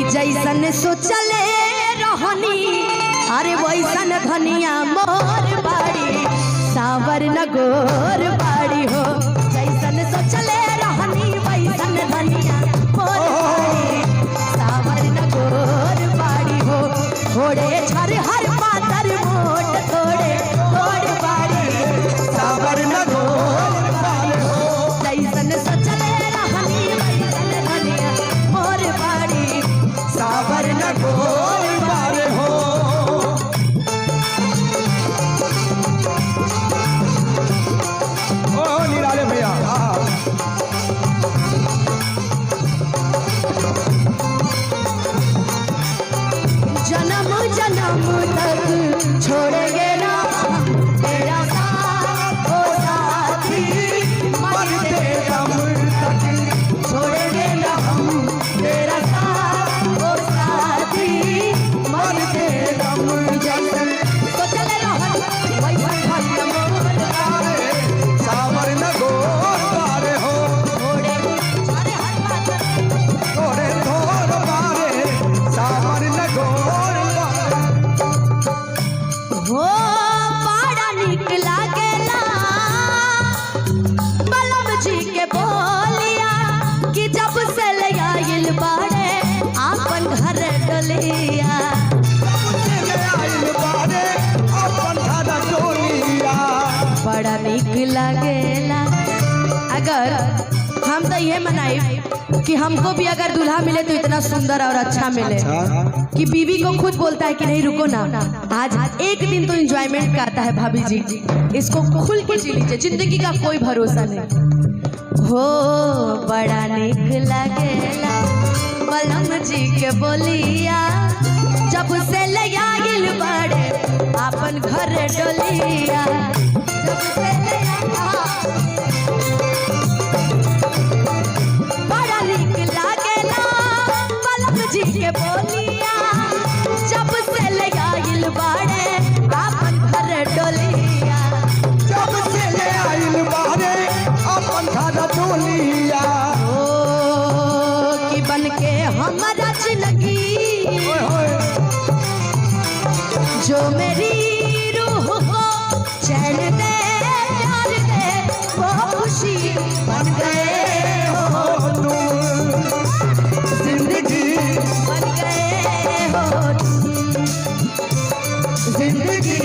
कि जैसन सोचले रहनी अरे वैसन धनिया मोर बाड़ी सावर न गोर बाड़ी हो। जैसन सोचले रहनी वैसन धनिया मोर बाड़ी सावर न गोर बाड़ी हो। थोड़े छर हर पातर मोट थोड़े थोड़ बाड़ी सावर न गोर बाड़ी हो। जैसन सोचले रहनी वैसन धनिया मोर बाड़ी सावर न गोर बाड़ी हो। ओ निराले भैया जन्म जन्म तक छोड़ेंगे ना तेरा साथ ओ साथी मरते दम तक छोड़ेंगे ना हम तेरा साथ ओ साथी मरते दम। जैसन सोचले रहन वैसन धनिया मोर बाड़ी सावर न गोर बाड़ी हो। थोड़े छरे हर पातर थोड़े थोड़ बाड़ी सावर न गोर बाड़ी हो। बड़ा निक लागेला बलम जी के बोलिया कि जब से ले आइल बाड़े आपन घर डलिया। बड़ा निक लागेला अगर हम तो ये मनाई कि हमको भी अगर दूल्हा मिले तो इतना सुंदर और अच्छा मिले कि बीवी को खुद बोलता है कि नहीं रुको ना, आज एक दिन तो एंजॉयमेंट करता है भाभी जी, इसको खुल के जी लीजिए, जिंदगी का कोई भरोसा नहीं हो। बड़ा निक लागेला बलम जी के बोलिया जब से ले आइल बड़े आपन घर डोलिया। जब से ले बड़ा निक लागेला बलम जी के बोलिया जब से ले आइल बाड़े आपन घर डोलिया। जब से ले आइल बाड़े अपन घर डोलिया। ओ कि बन के हमारा जिंदगी जो मेरी रूह को चैन दे प्यार दे वो खुशी बन गए हो तुम। जिंदगी बन गए हो तुम। जिंदगी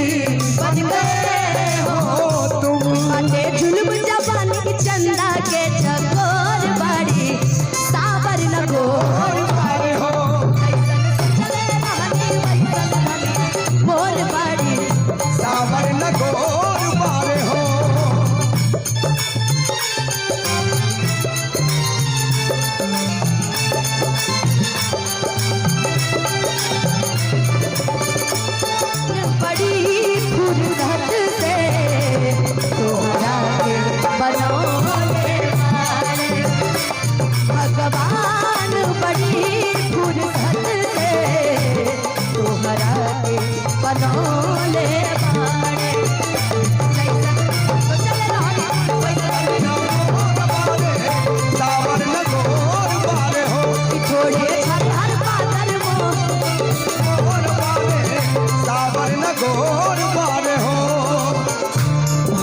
बन गए हो तुम। बाटे जुल्म जवानी चंदा के चकोर बाड़ी सावर न गोर बाड़ी हो। मोर बाड़ी सावर न गोर बाड़ी हो। बड़ी फुर्सत से तोहरा के बनौले बाड़े भगवान। बड़ी फुर्सत से तोहरा के बनौले बाड़े। जैसन सोचले रहनी वैसन सावर न गोर बाड़ी हो। कि थोड़े छर पातर गोर बाड़ी सावर न गोर बाड़ी हो।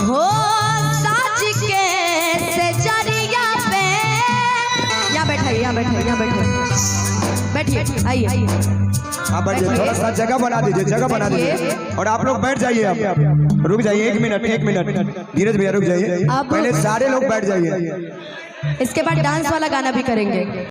हो। साज के से जरिया पे यहाँ बैठाइए यहाँ बैठाइए यहाँ बैठिए बैठिए आइए। हाँ बैठिए, थोड़ा सा जगह बना दीजिए, जगह बना दीजिए और आप लोग बैठ जाइए। आप रुक जाइए, एक मिनट धीरज भैया रुक जाइए। अब- पहले सारे लोग बैठ जाइए। इसके बाद डांस वाला गाना भी करेंगे।